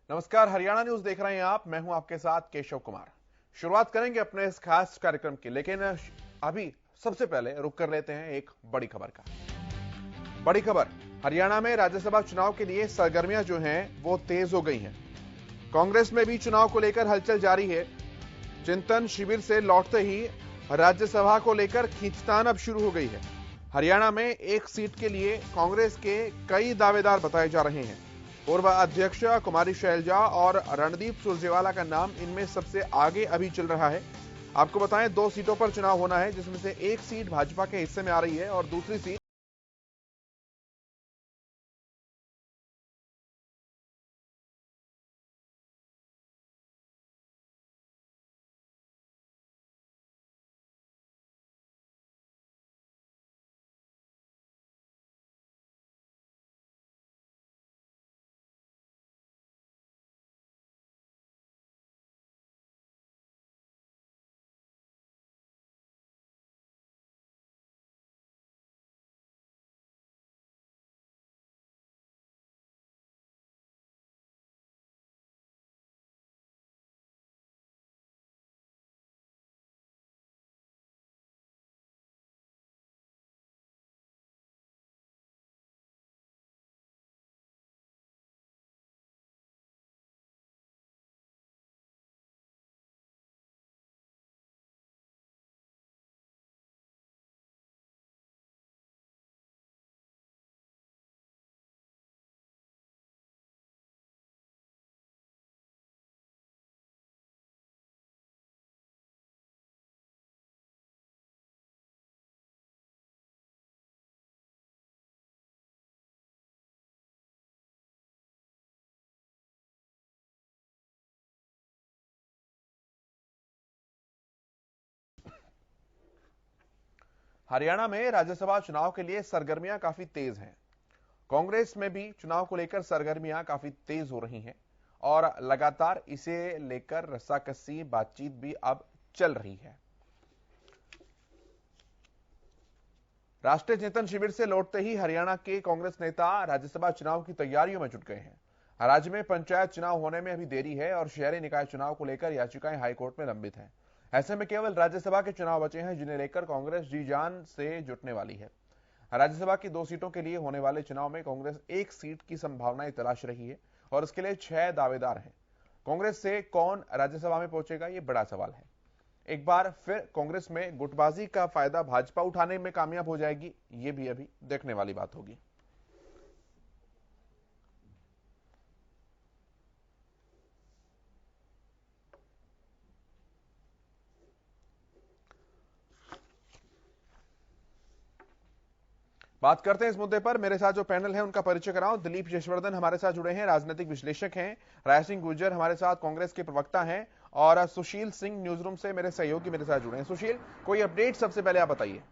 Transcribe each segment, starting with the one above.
नमस्कार, हरियाणा न्यूज देख रहे हैं आप। मैं हूं आपके साथ केशव कुमार। शुरुआत करेंगे अपने इस खास कार्यक्रम की, लेकिन अभी सबसे पहले रुक कर लेते हैं एक बड़ी खबर का। बड़ी खबर, हरियाणा में राज्यसभा चुनाव के लिए सरगर्मियां जो हैं वो तेज हो गई हैं। कांग्रेस में भी चुनाव को लेकर हलचल जारी है। चिंतन शिविर से लौटते ही राज्यसभा को लेकर खींचतान अब शुरू हो गई है। हरियाणा में एक सीट के लिए कांग्रेस के कई दावेदार बताए जा रहे हैं। पूर्व अध्यक्ष कुमारी शैलजा और रणदीप सुरजेवाला का नाम इनमें सबसे आगे अभी चल रहा है। आपको बताएं, 2 सीटों पर चुनाव होना है, जिसमें से एक सीट भाजपा के हिस्से में आ रही है और दूसरी सीट हरियाणा में राज्यसभा चुनाव के लिए सरगर्मियां काफी तेज हैं। कांग्रेस में भी चुनाव को लेकर सरगर्मियां काफी तेज हो रही हैं और लगातार इसे लेकर रस्साकसी बातचीत भी अब चल रही है। राष्ट्रीय चेतन शिविर से लौटते ही हरियाणा के कांग्रेस नेता राज्यसभा चुनाव की तैयारियों में जुट गए हैं। राज्य में पंचायत चुनाव होने में अभी देरी है और शहरी निकाय चुनाव को लेकर याचिकाएं हाईकोर्ट में लंबित हैं। ऐसे में केवल राज्यसभा के चुनाव बचे हैं, जिन्हें लेकर कांग्रेस जी जान से जुटने वाली है। राज्यसभा की 2 सीटों के लिए होने वाले चुनाव में कांग्रेस एक सीट की संभावनाएं तलाश रही है और इसके लिए 6 दावेदार हैं। कांग्रेस से कौन राज्यसभा में पहुंचेगा, यह बड़ा सवाल है। एक बार फिर कांग्रेस में गुटबाजी का फायदा भाजपा उठाने में कामयाब हो जाएगी, यह भी अभी देखने वाली बात होगी। बात करते हैं इस मुद्दे पर। मेरे साथ जो पैनल है उनका परिचय कराऊं। दिलीप यशवर्धन हमारे साथ जुड़े हैं, राजनीतिक विश्लेषक हैं। राय सिंह गुर्जर हमारे साथ कांग्रेस के प्रवक्ता हैं और सुशील सिंह न्यूज रूम से मेरे सहयोगी मेरे साथ जुड़े हैं। सुशील, कोई अपडेट सबसे पहले आप बताइए।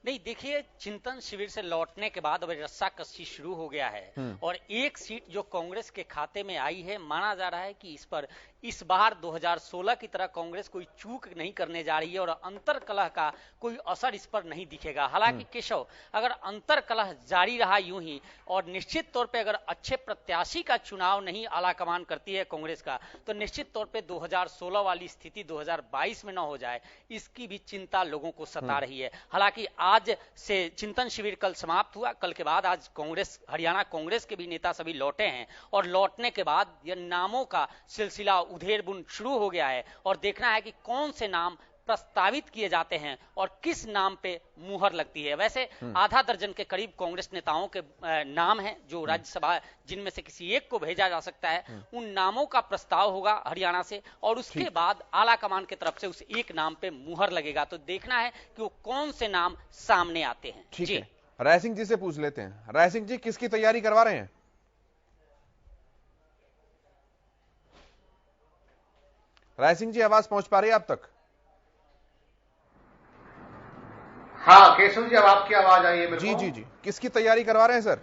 नहीं, देखिए, चिंतन शिविर से लौटने के बाद अब रस्साकसी शुरू हो गया है और एक सीट जो कांग्रेस के खाते में आई है, माना जा रहा है कि इस पर इस बार 2016 की तरह कांग्रेस कोई चूक नहीं करने जा रही है और अंतर कलह का कोई असर इस पर नहीं दिखेगा। हालांकि केशव, अगर अंतर कलह जारी रहा यूं ही और निश्चित तौर पे अगर अच्छे प्रत्याशी का चुनाव नहीं आलाकमान करती है कांग्रेस का, तो निश्चित तौर पे 2016 वाली स्थिति 2022 में न हो जाए, इसकी भी चिंता लोगों को सता रही है। हालांकि आज से चिंतन शिविर कल समाप्त हुआ, कल के बाद आज कांग्रेस, हरियाणा कांग्रेस के भी नेता सभी लौटे हैं और लौटने के बाद यह नामों का सिलसिला उधेड़-बुन शुरू हो गया है और देखना है कि कौन से नाम प्रस्तावित किए जाते हैं और किस नाम पे मुहर लगती है। वैसे आधा दर्जन के करीब कांग्रेस नेताओं के नाम हैं जो राज्यसभा, जिनमें से किसी एक को भेजा जा सकता है। उन नामों का प्रस्ताव होगा हरियाणा से और उसके बाद आला कमान की तरफ से उस एक नाम पे मुहर लगेगा। तो देखना है कि वो कौन से नाम सामने आते हैं। ठीक है, राय सिंह जी से पूछ लेते हैं। राय सिंह जी, किसकी तैयारी करवा रहे हैं? राय सिंह जी, आवाज पहुंच पा रही है आप तक? हाँ केशव जी, अब आपकी आवाज आई है मेरे जी को। जी जी, किसकी तैयारी करवा रहे हैं सर?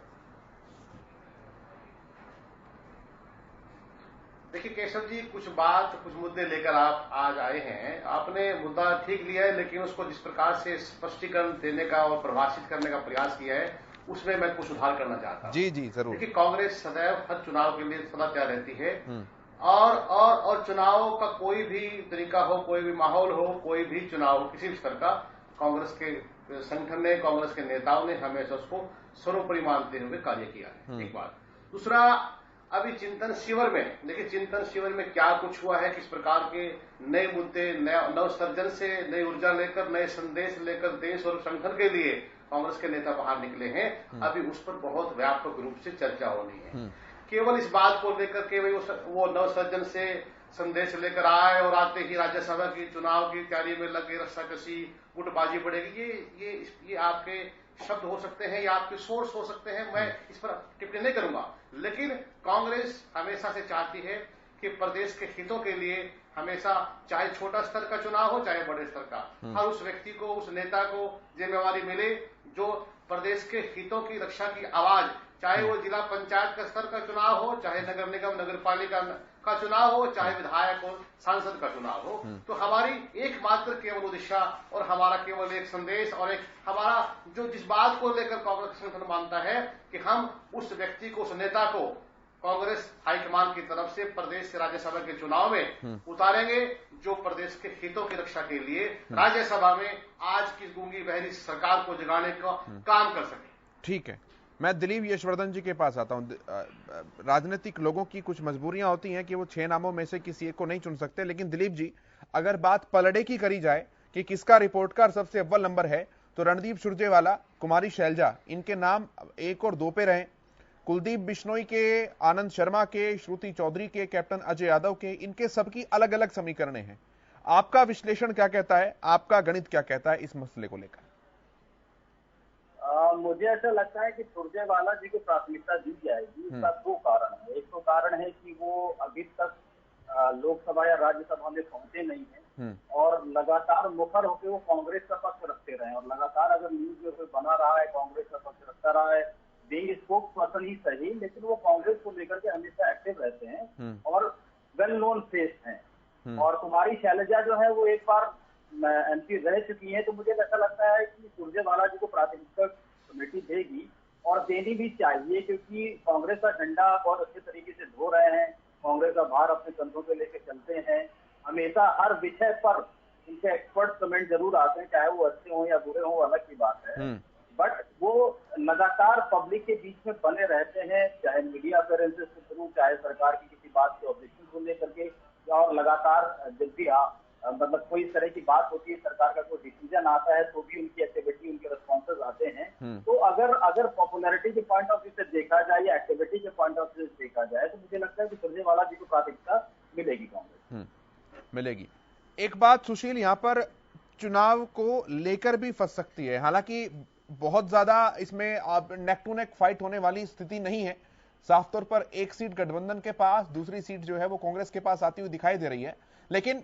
देखिए केशव जी, कुछ मुद्दे लेकर आप आज आए हैं। आपने मुद्दा ठीक लिया है, लेकिन उसको जिस प्रकार से स्पष्टीकरण देने का और परिभाषित करने का प्रयास किया है, उसमें मैं कुछ सुधार करना चाहता हूं। जी जी जरूर। देखिए, कांग्रेस सदैव हर चुनाव के लिए सदा तैयार रहती है, और चुनाव का कोई भी तरीका हो, कोई भी माहौल हो, कोई भी चुनाव हो, किसी भी स्तर का, कांग्रेस के संगठन ने, कांग्रेस के नेताओं ने हमेशा उसको सर्वोपरि मानते हुए कार्य किया है। एक बात। दूसरा, अभी चिंतन शिविर में, देखिए चिंतन शिविर में क्या कुछ हुआ है, किस प्रकार के नए मुद्दे, नवसर्जन से नई ऊर्जा लेकर, नए संदेश लेकर देश और संगठन के लिए कांग्रेस के नेता बाहर निकले हैं, अभी उस पर बहुत व्यापक रूप से चर्चा होनी है। केवल इस बात को लेकर के वो नवसर्जन से संदेश लेकर आए और आते ही राज्यसभा की चुनाव की तैयारी में लगे, रस्साकसी, गुटबाजी बढ़ेगी, ये आपके शब्द हो सकते हैं या आपके सोर्स हो सकते हैं, मैं इस पर टिप्पणी नहीं करूंगा। लेकिन कांग्रेस हमेशा से चाहती है कि प्रदेश के हितों के लिए हमेशा, चाहे छोटा स्तर का चुनाव हो चाहे बड़े स्तर का, हर उस व्यक्ति को, उस नेता को जिम्मेवारी मिले जो प्रदेश के हितों की रक्षा की आवाज, चाहे वो जिला पंचायत का स्तर का चुनाव हो, चाहे नगर निगम, नगर पालिका का चुनाव हो, चाहे विधायक और सांसद का चुनाव हो, तो हमारी एकमात्र केवल उद्देश्य और हमारा केवल एक संदेश और एक हमारा जो जिस बात को लेकर कांग्रेस संगठन मानता है कि हम उस व्यक्ति को, उस नेता को कांग्रेस हाईकमान की तरफ से प्रदेश से राज्यसभा के चुनाव में उतारेंगे, जो प्रदेश के हितों की रक्षा के लिए राज्यसभा में आज की गूंगी बहरी सरकार को जगाने का काम कर सके। ठीक है, मैं दिलीप यशवर्धन जी के पास आता हूं। राजनीतिक लोगों की कुछ मजबूरियां होती हैं कि वो 6 नामों में से किसी एक को नहीं चुन सकते, लेकिन दिलीप जी, अगर बात पलड़े की करी जाए कि किसका रिपोर्ट कार्ड सबसे अव्वल नंबर है, तो रणदीप सुरजेवाला, कुमारी शैलजा, इनके नाम 1 और 2 पे रहे। कुलदीप बिश्नोई के, आनंद शर्मा के, श्रुति चौधरी के, कैप्टन अजय यादव के, इनके सबकी अलग अलग समीकरणें हैं। आपका विश्लेषण क्या कहता है, आपका गणित क्या कहता है इस मसले को लेकर? मुझे ऐसा लगता है कि सुरजेवाला जी को प्राथमिकता दी जाएगी। इसका 2 कारण है। एक तो कारण है कि वो अभी तक लोकसभा या राज्यसभा में पहुंचे नहीं है और लगातार मुखर होकर वो कांग्रेस का पक्ष रखते रहे, और लगातार अगर न्यूज में कोई बना रहा है, कांग्रेस का पक्ष रखता रहा है, बीइंग स्पोक्स पर्सन ही सही, लेकिन वो कांग्रेस को लेकर के हमेशा एक्टिव रहते हैं और वेल नोन फेस हैं। और कुमारी शैलजा जो है वो एक बार एमपी रह चुकी है, तो मुझे ऐसा लगता है कि सुरजेवाला जी को प्राथमिकता कमेटी देगी और देनी भी चाहिए, क्योंकि कांग्रेस का झंडा बहुत अच्छे तरीके से धो रहे हैं, कांग्रेस का भार अपने कंधों पे लेके चलते हैं, हमेशा हर विषय पर उनके एक्सपर्ट कमेंट जरूर आते हैं, चाहे वो अच्छे हों या बुरे हों, अलग की बात है, बट वो लगातार पब्लिक के बीच में बने रहते हैं, चाहे मीडिया अपीयरेंसेस के थ्रू, चाहे सरकार की किसी बात के ऑब्जेक्शन को लेकर के, और लगातार जब भी मतलब कोई इस तरह की बात होती है, सरकार का कोई डिसीजन आता है, तो भी उनकी एक्टिविटी, उनके रिस्पॉन्सेज आते हैं। तो अगर पॉपुलैरिटी के पॉइंट ऑफ व्यू से देखा जाए या एक्टिविटी के पॉइंट ऑफ व्यू से देखा जाए, तो मुझे लगता है कि सुरजेवाला जी को प्राथमिकता मिलेगी कांग्रेस मिलेगी। एक बात सुशील, यहाँ पर चुनाव को लेकर भी फंस सकती है, हालांकि बहुत ज्यादा इसमें अब नेक टू नेक फाइट होने वाली स्थिति नहीं है। साफ तौर पर एक सीट गठबंधन के पास, दूसरी सीट जो है वो कांग्रेस के पास आती हुई दिखाई दे रही है, लेकिन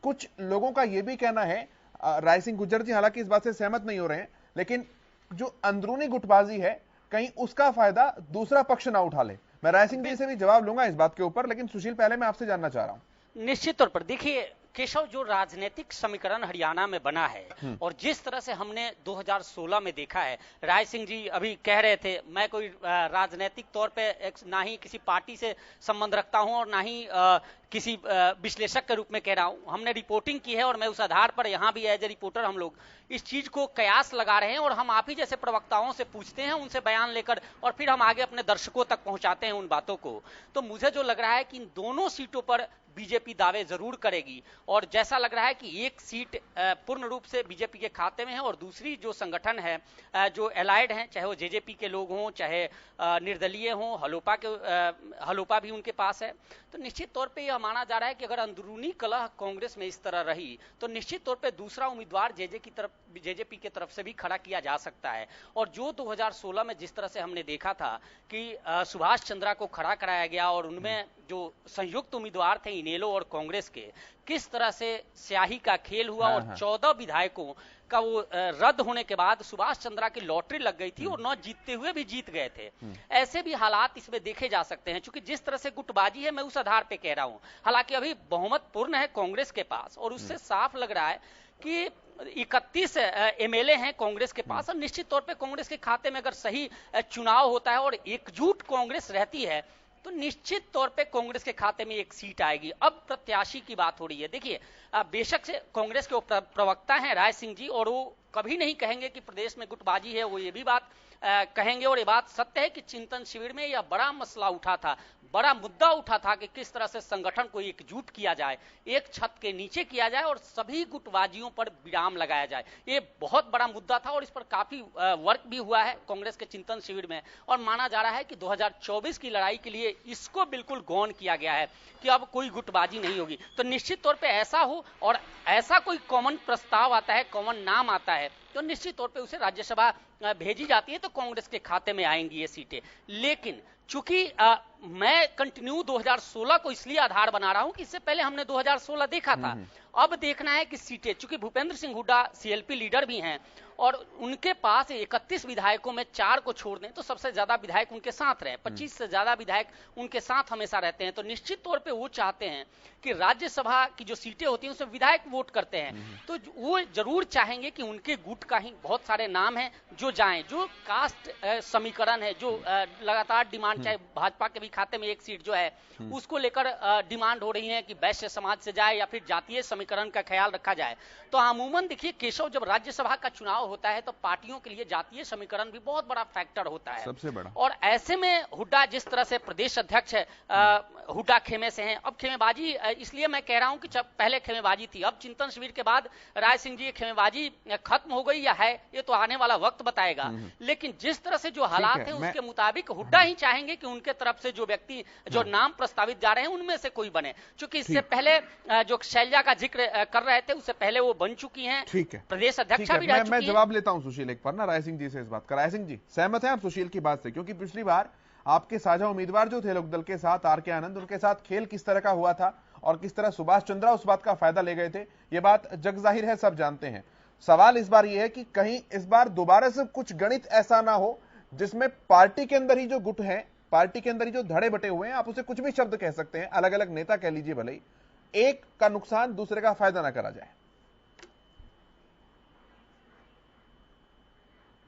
कुछ लोगों का यह भी कहना है, राय सिंह गुज्जर जी हालांकि इस बात से सहमत नहीं हो रहे हैं, लेकिन जो अंदरूनी गुटबाजी है कहीं उसका फायदा दूसरा पक्ष ना उठा ले। मैं राय सिंह जी से भी जवाब लूंगा इस बात के ऊपर, लेकिन सुशील पहले मैं आपसे जानना चाह रहा हूं। निश्चित तौर पर देखिए केशव, जो राजनीतिक समीकरण हरियाणा में बना है और जिस तरह से हमने 2016 में देखा है, राय सिंह जी अभी कह रहे थे, मैं कोई राजनीतिक तौर पे ना ही किसी पार्टी से संबंध रखता हूं और ना ही किसी विश्लेषक के रूप में कह रहा हूं, हमने रिपोर्टिंग की है और मैं उस आधार पर यहां भी एज ए रिपोर्टर हम लोग इस चीज को कयास लगा रहे हैं और हम आप ही जैसे प्रवक्ताओं से पूछते हैं, उनसे बयान लेकर और फिर हम आगे अपने दर्शकों तक पहुंचाते हैं उन बातों को। तो मुझे जो लग रहा है कि इन दोनों सीटों पर बीजेपी दावे जरूर करेगी, और जैसा लग रहा है कि एक सीट पूर्ण रूप से बीजेपी के खाते में है और दूसरी जो संगठन है, जो एलाइड हैं, चाहे वो जेजेपी के लोग हों, चाहे निर्दलीय हों, हलोपा भी उनके पास है, तो निश्चित तौर पे यह माना जा रहा है कि अगर अंदरूनी कलह कांग्रेस में इस तरह रही तो निश्चित तौर पे दूसरा उम्मीदवार जेजेपी की तरफ से भी खड़ा किया जा सकता है। और जो 2016 में जिस तरह से हमने देखा था कि सुभाष चंद्रा को खड़ा कराया गया और उनमें जो संयुक्त उम्मीदवार थे इनेलो और कांग्रेस के, किस तरह से स्याही का खेल हुआ और 14 विधायकों का वो रद्द होने के बाद सुभाष चंद्रा की लॉटरी लग गई थी और न जीतते हुए भी जीत गए थे। ऐसे भी हालात इसमें देखे जा सकते हैं, क्योंकि जिस तरह से गुटबाजी है मैं उस आधार पे कह रहा हूं। हालांकि अभी बहुमत पूर्ण है कांग्रेस के पास और उससे साफ लग रहा है कि 31 एमएलए हैं कांग्रेस के पास, और निश्चित तौर पे कांग्रेस के खाते में अगर सही चुनाव होता है और एकजुट कांग्रेस रहती है तो निश्चित तौर पे कांग्रेस के खाते में एक सीट आएगी। अब प्रत्याशी की बात हो रही है। देखिए, बेशक से कांग्रेस के प्रवक्ता हैं राय सिंह जी, और वो कभी नहीं कहेंगे कि प्रदेश में गुटबाजी है, वो ये भी बात कहेंगे, और ये बात सत्य है कि चिंतन शिविर में यह बड़ा मसला उठा था, बड़ा मुद्दा उठा था कि किस तरह से संगठन को एकजुट किया जाए, एक छत के नीचे किया जाए और सभी गुटबाजियों पर विराम लगाया जाए। ये बहुत बड़ा मुद्दा था और इस पर काफी वर्क भी हुआ है कांग्रेस के चिंतन शिविर में, और माना जा रहा है कि 2024 की लड़ाई के लिए इसको बिल्कुल गौन किया गया है कि अब कोई गुटबाजी नहीं होगी। तो निश्चित तौर पर ऐसा हो और ऐसा कोई कॉमन प्रस्ताव आता है, कॉमन नाम आता है, तो निश्चित तौर पे उसे राज्यसभा भेजी जाती है, तो कांग्रेस के खाते में आएंगी ये सीटें। लेकिन चूंकि मैं कंटिन्यू 2016 को इसलिए आधार बना रहा हूं कि इससे पहले हमने 2016 देखा था। अब देखना है कि सीटें, चूंकि भूपेंद्र सिंह हुड्डा सीएलपी लीडर भी हैं और उनके पास 31 विधायकों में 4 को छोड़ दें तो सबसे ज्यादा विधायक उनके साथ रहे, 25 से ज्यादा विधायक उनके साथ हमेशा रहते हैं। तो निश्चित तौर पे वो चाहते हैं कि राज्यसभा की जो सीटें होती हैं उसमें विधायक वोट करते हैं, तो वो जरूर चाहेंगे कि उनके गुट का ही बहुत सारे नाम हैं जो जाएं, जो कास्ट समीकरण है, जो लगातार डिमांड, चाहे भाजपा के भी खाते में एक सीट जो है उसको लेकर डिमांड हो रही है कि वैश्य समाज से जाए या फिर जातीय समीकरण का ख्याल रखा जाए। तो अमूमन देखिए केशव, जब राज्यसभा का चुनाव होता है तो पार्टियों के लिए जातीय समीकरण भी बहुत बड़ा फैक्टर होता है, सबसे बड़ा। और ऐसे में हुड्डा जिस तरह से प्रदेश अध्यक्ष है, हुड्डा खेमे से हैं। अब खेमेबाजी इसलिए मैं कह रहा हूं कि जब पहले खेमेबाजी थी, अब चिंतन शिविर के बाद राय सिंह जी खेमेबाजी खत्म हो गई या है ये तो आने वाला वक्त बताएगा। लेकिन जिस तरह से जो हालात है उसके मुताबिक हुड्डा ही चाहेंगे कि उनके तरफ से जो व्यक्ति, जो नाम प्रस्तावित जा रहे हैं उनमें से कोई बने। चूंकि इससे पहले जो शैलजा का जिक्र कर रहे थे उससे पहले वो बन चुकी हैं, ठीक है, प्रदेश अध्यक्ष भी रह चुकी हैं। मैं जवाब लेता हूं सुशील एक पर ना राय सिंह जी से इस बात का। राय सिंह जी, सहमत हैं आप सुशील की बात से? क्योंकि पिछली बार आपके साझा उम्मीदवार जो थे लोकदल के साथ आर के आनंद, उनके साथ खेल किस तरह का हुआ था और किस तरह सुभाष चंद्रा उस बात का फायदा ले गए थे, ये बात जग जाहिर है, सब जानते हैं। सवाल इस बार ये है कि कहीं इस बार दोबारा से कुछ गणित ऐसा ना हो जिसमें पार्टी के अंदर ही जो गुट है, पार्टी के अंदर ही जो धड़े बटे हुए हैं, आप उसे कुछ भी शब्द कह सकते हैं, अलग अलग नेता कह लीजिए, भले ही एक का नुकसान दूसरे का फायदा ना करा जाए।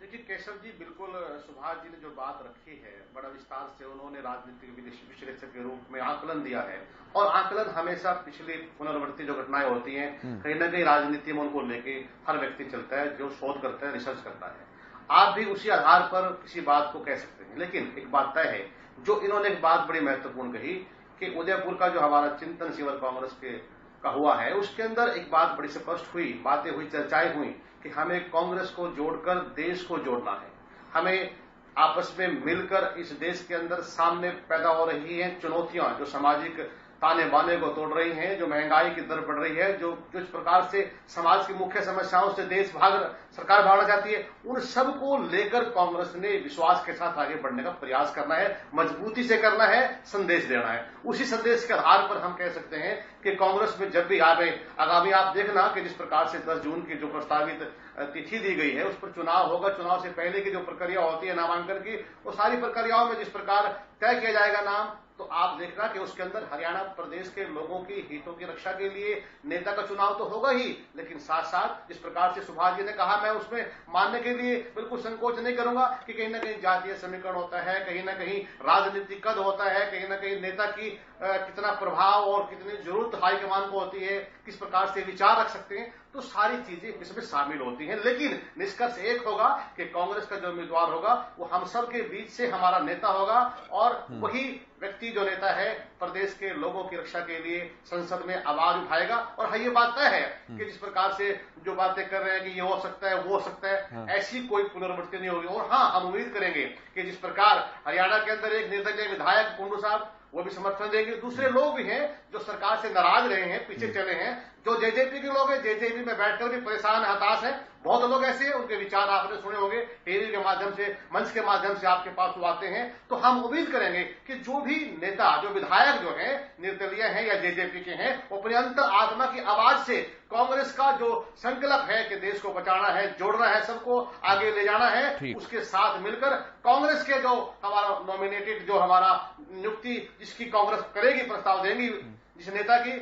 देखिए केशव जी, बिल्कुल सुभाष जी ने जो बात रखी है बड़ा विस्तार से उन्होंने राजनीतिक विश्लेषक के रूप में आकलन दिया है, और आकलन हमेशा पिछली पुनरावृत्ति जो घटनाएं होती हैं कहीं ना कहीं राजनीति में उनको लेके हर व्यक्ति चलता है, जो शोध करता है, रिसर्च करता है। आप भी उसी आधार पर किसी बात को कह सकते हैं। लेकिन एक बात तय है, जो इन्होंने एक बात बड़ी महत्वपूर्ण कही कि उदयपुर का जो हमारा चिंतन शिविर कांग्रेस के का हुआ है उसके अंदर एक बात बड़ी स्पष्ट हुई, बातें हुई, चर्चाएं हुई कि हमें कांग्रेस को जोड़कर देश को जोड़ना है। हमें आपस में मिलकर इस देश के अंदर सामने पैदा हो रही हैं चुनौतियां, जो सामाजिक ताने बाने को तोड़ रही हैं, जो महंगाई की दर बढ़ रही है, जो जिस प्रकार से समाज की मुख्य समस्याओं से देश सरकार भागना चाहती है, उन सब को लेकर कांग्रेस ने विश्वास के साथ आगे बढ़ने का प्रयास करना है, मजबूती से करना है, संदेश देना है। उसी संदेश के आधार पर हम कह सकते हैं कि कांग्रेस में जब भी आगामी आप देखना कि जिस प्रकार से 10 जून की जो प्रस्तावित तिथि दी गई है उस पर चुनाव होगा, चुनाव से पहले की जो प्रक्रिया होती है नामांकन की, वो सारी प्रक्रियाओं में जिस प्रकार तय किया जाएगा नाम, तो आप देखना कि उसके अंदर हरियाणा प्रदेश के लोगों की हितों की रक्षा के लिए नेता का चुनाव तो होगा ही, लेकिन साथ साथ जिस प्रकार से सुभाष जी ने कहा, मैं उसमें मानने के लिए बिल्कुल संकोच नहीं करूंगा कि कहीं ना कहीं जातीय समीकरण होता है, कहीं ना कहीं राजनीतिक कद होता है, कहीं ना कहीं नेता की कितना प्रभाव और कितनी जरूरत हाईकमान को होती है, किस प्रकार से विचार रख सकते हैं, तो सारी चीजें इसमें शामिल होती हैं। लेकिन निष्कर्ष एक होगा कि कांग्रेस का जो उम्मीदवार होगा वो हम सब के बीच से हमारा नेता होगा, और वही व्यक्ति जो नेता है प्रदेश के लोगों की रक्षा के लिए संसद में आवाज उठाएगा। और हाँ, ये बात तय है कि जिस प्रकार से जो बातें कर रहे हैं कि ये हो सकता है, वो हो सकता है, ऐसी कोई पुनरावृत्ति नहीं होगी। और हाँ, हम उम्मीद करेंगे कि जिस प्रकार हरियाणा के अंदर एक निर्दलीय विधायक कुंडू साहब वो भी समर्थन देंगे, दूसरे लोग भी हैं जो सरकार से नाराज रहे हैं, पीछे चले हैं, जो जेजेपी के लोग हैं, जेजेपी में बैठकर भी परेशान, हताश हैं, बहुत लोग ऐसे हैं, उनके विचार आपने सुने होंगे, टीवी के माध्यम से, मंच के माध्यम से आपके पास वो आते हैं। तो हम उम्मीद करेंगे कि जो भी नेता, जो विधायक जो हैं, निर्दलीय हैं या जेजेपी के हैं, वो अपनी अंतर आत्मा की आवाज से कांग्रेस का जो संकल्प है कि देश को बचाना है, जोड़ना है, सबको आगे ले जाना है, उसके साथ मिलकर कांग्रेस के जो हमारा नॉमिनेटेड, जो हमारा नियुक्ति जिसकी कांग्रेस करेगी, प्रस्ताव देंगी, जिस नेता की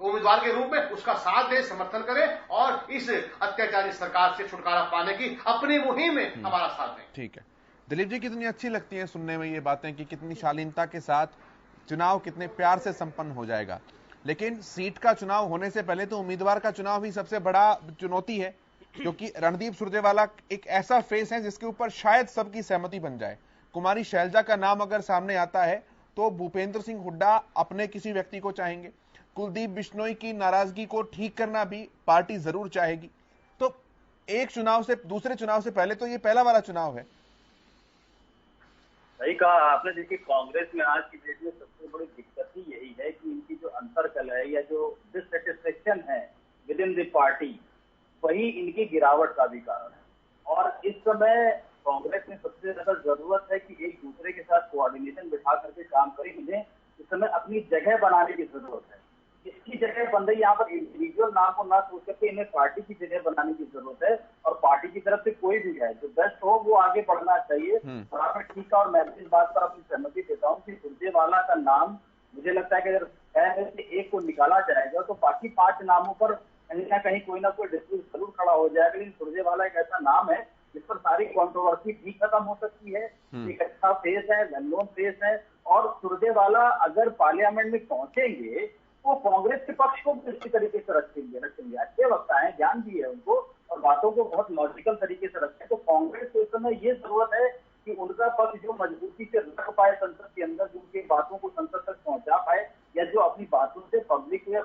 उम्मीदवार के रूप में उसका साथ दे, समर्थन करें और इस अत्याचारी सरकार से छुटकारा पाने की अपनी मुहिम में हमारा साथ दें। ठीक है दिलीप जी, कितनी अच्छी लगती है सुनने में ये बातें कि कितनी शालीनता के साथ चुनाव कितने प्यार से संपन्न हो जाएगा। लेकिन सीट का चुनाव होने से पहले तो उम्मीदवार का चुनाव ही सबसे बड़ा चुनौती है, क्योंकि रणदीप सुरजेवाला एक ऐसा फेस है जिसके ऊपर शायद सबकी सहमति बन जाए। कुमारी शैलजा का नाम अगर सामने आता है तो भूपेंद्र सिंह हुड्डा अपने किसी व्यक्ति को चाहेंगे, कुलदीप बिश्नोई की नाराजगी को ठीक करना भी पार्टी जरूर चाहेगी। तो एक चुनाव से दूसरे चुनाव से पहले तो ये पहला वाला चुनाव है। सही कहा आपने। देखिए, कांग्रेस में आज की डेट में सबसे बड़ी दिक्कत ही यही है कि इनकी जो अंतरकल है या जो डिससेटिस्फेक्शन है विद इन द पार्टी, वही इनकी गिरावट का भी कारण है। और इस समय कांग्रेस में सबसे ज्यादा जरूरत है कि एक दूसरे के साथ कोऑर्डिनेशन बिठा करके काम करें। इन्हें इस समय अपनी जगह बनाने की जरूरत है। इसकी जगह बन रही, यहाँ पर इंडिविजुअल नाम को ना सोच करके इन्हें पार्टी की जगह बनाने की जरूरत है। और पार्टी की तरफ से कोई भी है जो बेस्ट हो वो आगे बढ़ना चाहिए। और आपने ठीक है, और मैं इस बात पर अपनी सहमति देता हूँ कि सुरजेवाला का नाम, मुझे लगता है कि अगर 6 में से 1 को निकाला जाएगा तो बाकी 5 नामों पर कहीं ना कहीं कोई ना कोई डिस्प्यूट जरूर खड़ा हो जाएगा। लेकिन सुरजेवाला एक ऐसा नाम है जिस पर सारी कंट्रोवर्सी भी खत्म हो सकती है। एक अच्छा फेस है, वेल नोन फेस है। और सुरजेवाला अगर पार्लियामेंट में पहुंचेंगे वो कांग्रेस के पक्ष को भी इसी तरीके से रखेंगे। अच्छे वक्ता है, ज्ञान भी है उनको, और बातों को बहुत लॉजिकल तरीके से रखें। तो कांग्रेस को इस समय ये जरूरत है कि उनका पक्ष जो मजबूती से रख पाए संसद के अंदर, जो उनकी बातों को संसद तक पहुंचा पाए, या जो अपनी बातों से पब्लिक में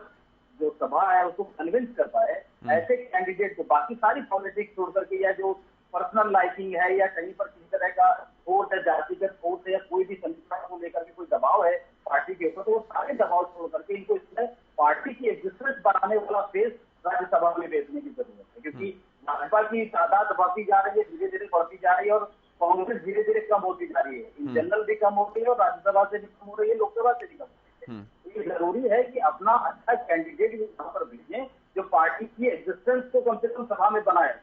जो सभा है उसको कन्विंस कर पाए, ऐसे कैंडिडेट को, बाकी सारी पॉलिटिक्स छोड़ करके, या जो पर्सनल लाइकिंग है या कहीं पर किसी तरह का फोर्स है, जातिगत फोर्स है, या कोई भी संगठन को लेकर के कोई दबाव है पार्टी के ऊपर, तो वो सारे दबाव छोड़ करके इनको इसमें पार्टी की एग्जिस्टेंस बढ़ाने वाला फेस राज्यसभा में भेजने की जरूरत है। क्योंकि भाजपा की तादाद बढ़ती जा रही है, धीरे धीरे बढ़ती जा रही है, और कांग्रेस धीरे धीरे कम होती जा रही है। इन जनरल भी कम हो रही है और राज्यसभा से भी कम हो रही है, लोकसभा से भी कम हो रही है। ये जरूरी है कि अपना अच्छा कैंडिडेट भी यहाँ पर भेजें जो पार्टी की एग्जिस्टेंस को कम से कम सभा में बनाए।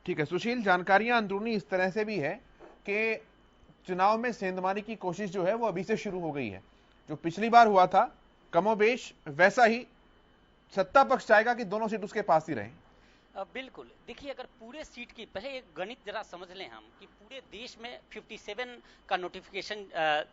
ठीक है सुशील, जानकारियां अंदरूनी इस तरह से भी है कि चुनाव में सेंधमारी की कोशिश जो है वो अभी से शुरू हो गई है। जो पिछली बार हुआ था कमोबेश वैसा ही सत्ता पक्ष चाहेगा कि दोनों सीट उसके पास ही रहें। बिल्कुल। देखिए, अगर पूरे सीट की, पहले एक गणित जरा समझ लें हम कि पूरे देश में 57 का नोटिफिकेशन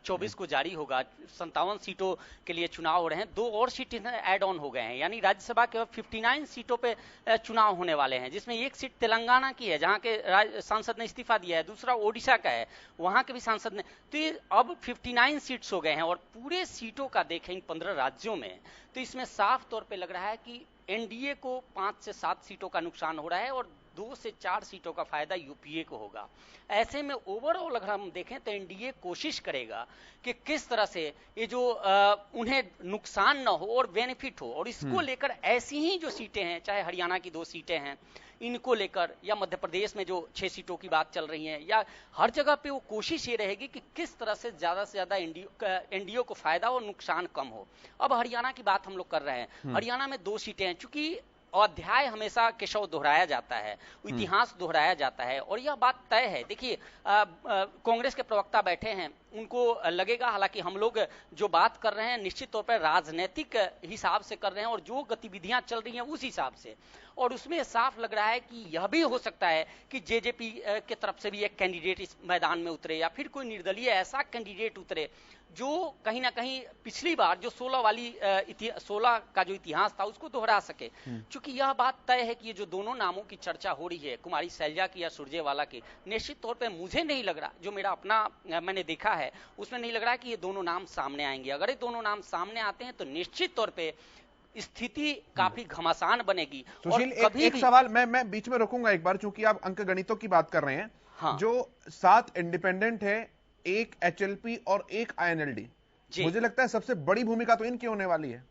24 को जारी होगा। 57 सीटों के लिए चुनाव हो रहे हैं, 2 और सीट ऐड ऑन हो गए हैं, यानी राज्यसभा के 59 सीटों पे चुनाव होने वाले हैं, जिसमें एक सीट तेलंगाना की है जहां के सांसद ने इस्तीफा दिया है, दूसरा ओडिशा का है, वहां के भी सांसद ने। तो ये अब 59 सीट्स हो गए हैं। और पूरे सीटों का देखें 15 राज्यों में, तो इसमें साफ तौर पे लग रहा है कि एनडीए को 5 से 7 सीटों का नुकसान हो रहा है और 2 से 4 सीटों का फायदा यूपीए को होगा। ऐसे में ओवरऑल अगर हम देखें तो एनडीए कोशिश करेगा कि किस तरह से ये जो उन्हें नुकसान ना हो और बेनिफिट हो। और इसको लेकर ऐसी ही जो सीटें हैं, चाहे हरियाणा की 2 सीटें हैं, इनको लेकर, या मध्य प्रदेश में जो 6 सीटों की बात चल रही है, या हर जगह पे वो कोशिश ये रहेगी कि किस तरह से ज्यादा एनडीए को फायदा और नुकसान कम हो। अब हरियाणा की बात हम लोग कर रहे हैं। हरियाणा में 2 सीटें हैं। चूंकि अध्याय हमेशा केशव दोहराया जाता है, इतिहास दोहराया जाता है, और यह बात तय है। देखिए, कांग्रेस के प्रवक्ता बैठे हैं, उनको लगेगा, हालांकि हम लोग जो बात कर रहे हैं निश्चित तौर पर राजनीतिक हिसाब से कर रहे हैं और जो गतिविधियां चल रही हैं उस हिसाब से, और उसमें साफ लग रहा है कि यह भी हो सकता है कि जेजेपी की तरफ से भी एक कैंडिडेट इस मैदान में उतरे, या फिर कोई निर्दलीय ऐसा कैंडिडेट उतरे जो कहीं ना कहीं पिछली बार जो 16 का जो इतिहास था उसको दोहरा सके। क्योंकि यह बात तय है कि ये जो दोनों नामों की चर्चा हो रही है, कुमारी शैलजा की या सुरजेवाला की, निश्चित तौर पे मुझे नहीं लग रहा, जो मेरा अपना मैंने देखा है उसमें नहीं लग रहा कि ये दोनों नाम सामने आएंगे। अगर ये दोनों नाम सामने आते हैं तो निश्चित तौर पे स्थिति काफी घमासान बनेगी। सुशील, एक सवाल मैं बीच में रोकूंगा एक बार, चूंकि आप अंक गणितों की बात कर रहे हैं। हाँ। जो 7 इंडिपेंडेंट है, 1 एचएलपी और 1 आईएनएलडी, मुझे लगता है सबसे बड़ी भूमिका तो इनकी होने वाली है।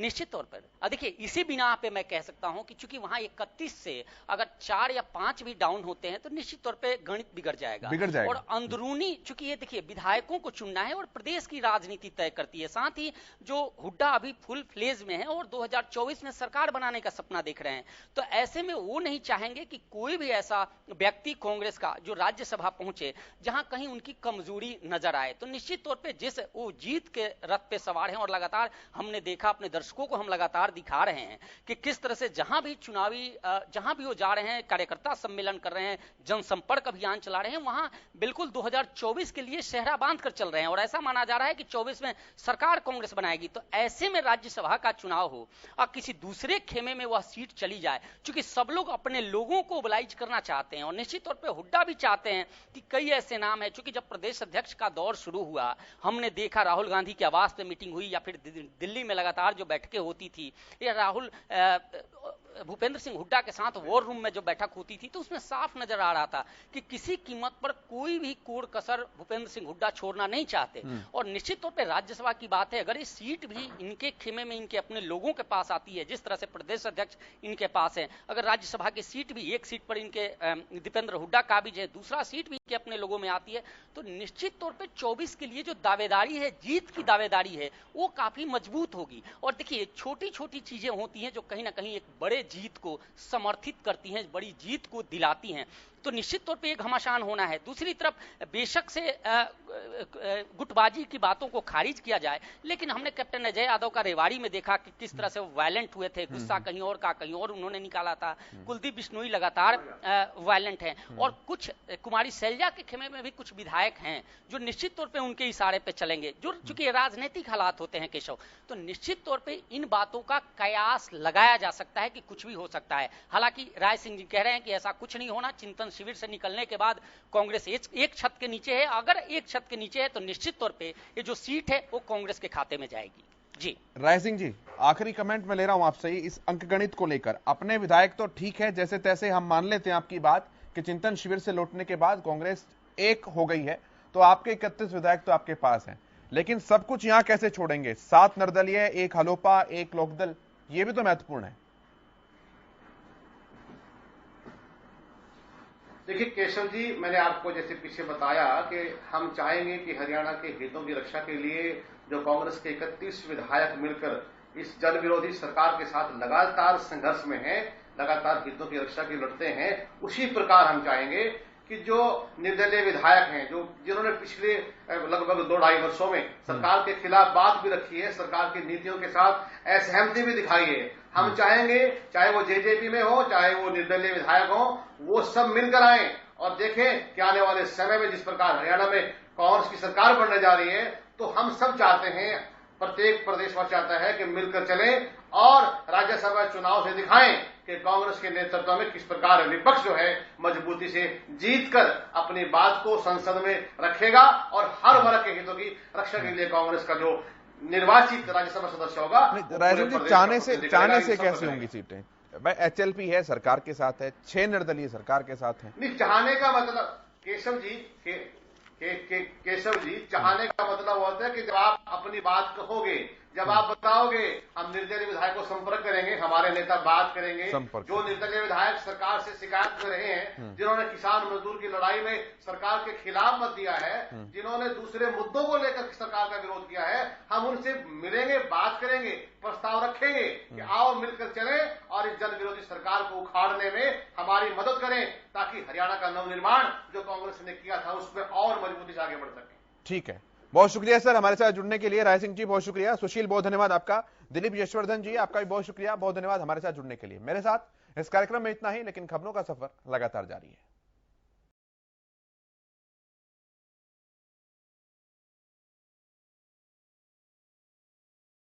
निश्चित तौर पर देखिए, इसी बिना पे मैं कह सकता हूं कि चूंकि वहां 31 से अगर 4 या 5 भी डाउन होते हैं तो निश्चित तौर पे गणित बिगड़ जाएगा। और अंदरूनी, चूंकि ये देखिए विधायकों को चुनना है और प्रदेश की राजनीति तय करती है, साथ ही जो हुड्डा अभी फुल फ्लेज में है और 2024 में सरकार बनाने का सपना देख रहे हैं, तो ऐसे में वो नहीं चाहेंगे कि कोई भी ऐसा व्यक्ति कांग्रेस का जो राज्यसभा पहुंचे जहां कहीं उनकी कमजोरी नजर आए। तो निश्चित तौर पे जिस वो जीत के रथ पे सवार हैं, और लगातार हमने देखा, अपने दर्शकों को हम लगातार दिखा रहे हैं कि किस तरह से जहां भी चुनावी जहां भी वो जा रहे हैं, कार्यकर्ता सम्मेलन कर रहे हैं, जनसंपर्क अभियान चला रहे हैं, वहां बिल्कुल 2024 के लिए सेहरा बांध कर चल रहे हैं। और ऐसा माना जा रहा है कि 24 में सरकार कांग्रेस बनाएगी। तो ऐसे में राज्यसभा का चुनाव हो और किसी दूसरे खेमे में वह सीट चली जाए, क्योंकि सब लोग अपने लोगों को मोबिलाइज करना चाहते हैं और निश्चित तौर पे हुड्डा भी चाहते हैं कि कई ऐसे नाम है। चूंकि जब प्रदेश अध्यक्ष का दौर शुरू हुआ, हमने देखा राहुल गांधी के आवास पे मीटिंग हुई या फिर दिल्ली में लगातार जो बैठकें होती थी, या राहुल भूपेंद्र सिंह हुड्डा के साथ वॉर रूम में जो बैठक होती थी, तो उसमें साफ नजर आ रहा था कि किसी कीमत पर कोई भी कोर कसर भूपेंद्र सिंह हुड्डा छोड़ना नहीं चाहते। और निश्चित तौर पे राज्यसभा की बात है, अगर ये सीट भी इनके खेमे में इनके अपने लोगों के पास आती है, जिस तरह से प्रदेश अध्यक्ष इनके पास है, अगर राज्यसभा की सीट भी, एक सीट पर इनके दीपेंद्र हुड्डा काबिज है, दूसरा सीट भी इनके अपने लोगों में आती है, तो निश्चित तौर पर 24 के लिए जो दावेदारी है, जीत की दावेदारी है, वो काफी मजबूत होगी। और देखिए, छोटी छोटी चीजें होती हैं जो कहीं ना कहीं एक बड़े जीत को समर्थित करती हैं, बड़ी जीत को दिलाती हैं। तो निश्चित तौर पे एक घमासान होना है। दूसरी तरफ बेशक से गुटबाजी की बातों को खारिज किया जाए, लेकिन हमने कैप्टन अजय यादव का रेवाड़ी में देखा कि किस तरह से वो वायलेंट हुए थे, गुस्सा कहीं और का कहीं और उन्होंने निकाला था। कुलदीप बिश्नोई लगातार वायलेंट हैं, और कुछ कुमारी शैलजा के खेमे में भी कुछ विधायक हैं जो निश्चित तौर पे उनके इशारे पे चलेंगे, जो चूंकि राजनीतिक हालात होते हैं केशव, तो निश्चित तौर पे इन बातों का कयास लगाया जा सकता है कि कुछ भी हो सकता है। हालांकि राय सिंह जी कह रहे हैं कि ऐसा कुछ नहीं होना, चिंतन शिविर से निकलने के बाद कांग्रेस एक छत के नीचे है। अगर एक छत के नीचे है तो निश्चित तौर पे ये जो सीट है वो कांग्रेस के खाते में जाएगी। जी राय सिंह जी, आखिरी कमेंट में ले रहा हूं आपसे इस अंकगणित को लेकर। अपने विधायक तो ठीक है, जैसे तैसे हम मान लेते हैं आपकी बात कि चिंतन शिविर से लौटने के बाद कांग्रेस एक हो गई है, तो आपके 31 विधायक तो आपके पास हैं, लेकिन सब कुछ यहां कैसे छोड़ेंगे? 7 निर्दलीय, 1 हलोपा, 1 लोकदल, ये भी तो महत्वपूर्ण है। देखिए केशव जी, मैंने आपको जैसे पीछे बताया कि हम चाहेंगे कि हरियाणा के हितों की रक्षा के लिए जो कांग्रेस के 31 विधायक मिलकर इस जन विरोधी सरकार के साथ लगातार संघर्ष में हैं, लगातार हितों की रक्षा के लड़ते हैं, उसी प्रकार हम चाहेंगे कि जो निर्दलीय विधायक हैं, जो जिन्होंने पिछले लगभग 2-2.5 वर्षों में सरकार के खिलाफ बात भी रखी है, सरकार की नीतियों के साथ असहमति भी दिखाई है, हम चाहेंगे चाहे वो जेजेपी में हो, चाहे वो निर्दलीय विधायक हो, वो सब मिलकर आए और देखें कि आने वाले समय में जिस प्रकार हरियाणा में कांग्रेस की सरकार बनने जा रही है, तो हम सब चाहते हैं, प्रत्येक प्रदेशवासी चाहता है कि मिलकर चलें और राज्यसभा चुनाव से दिखाएं कि कांग्रेस के नेतृत्व में किस प्रकार विपक्ष जो है मजबूती से जीतकर अपनी बात को संसद में रखेगा और हर वर्ग के हितों की रक्षा के लिए कांग्रेस का जो निर्वाचित राज्यसभा सदस्य होगा। राजेंद्र जी, चाहने से कैसे होंगी सीटें? भाई एचएलपी है, सरकार के साथ है, 6 निर्दलीय सरकार के साथ है। नहीं, चाहने का मतलब केशव जी चाहने का मतलब होता है कि जब आप अपनी बात कहोगे, जब आप बताओगे, हम निर्दलीय विधायक को संपर्क करेंगे, हमारे नेता बात करेंगे। जो निर्दलीय विधायक सरकार से शिकायत कर रहे हैं, जिन्होंने किसान मजदूर की लड़ाई में सरकार के खिलाफ मत दिया है, जिन्होंने दूसरे मुद्दों को लेकर सरकार का विरोध किया है, हम उनसे मिलेंगे, बात करेंगे, प्रस्ताव रखेंगे कि आओ मिलकर चलें और इस जन विरोधी सरकार को उखाड़ने में हमारी मदद करें, ताकि हरियाणा का नवनिर्माण जो कांग्रेस ने किया था उसमें और मजबूती से आगे बढ़ सके। ठीक है, बहुत शुक्रिया सर हमारे साथ जुड़ने के लिए। राय सिंह जी बहुत शुक्रिया, सुशील बहुत धन्यवाद आपका, दिलीप यशवर्धन जी आपका भी बहुत शुक्रिया, बहुत धन्यवाद हमारे साथ जुड़ने के लिए। मेरे साथ इस कार्यक्रम में इतना ही, लेकिन खबरों का सफर लगातार जारी है।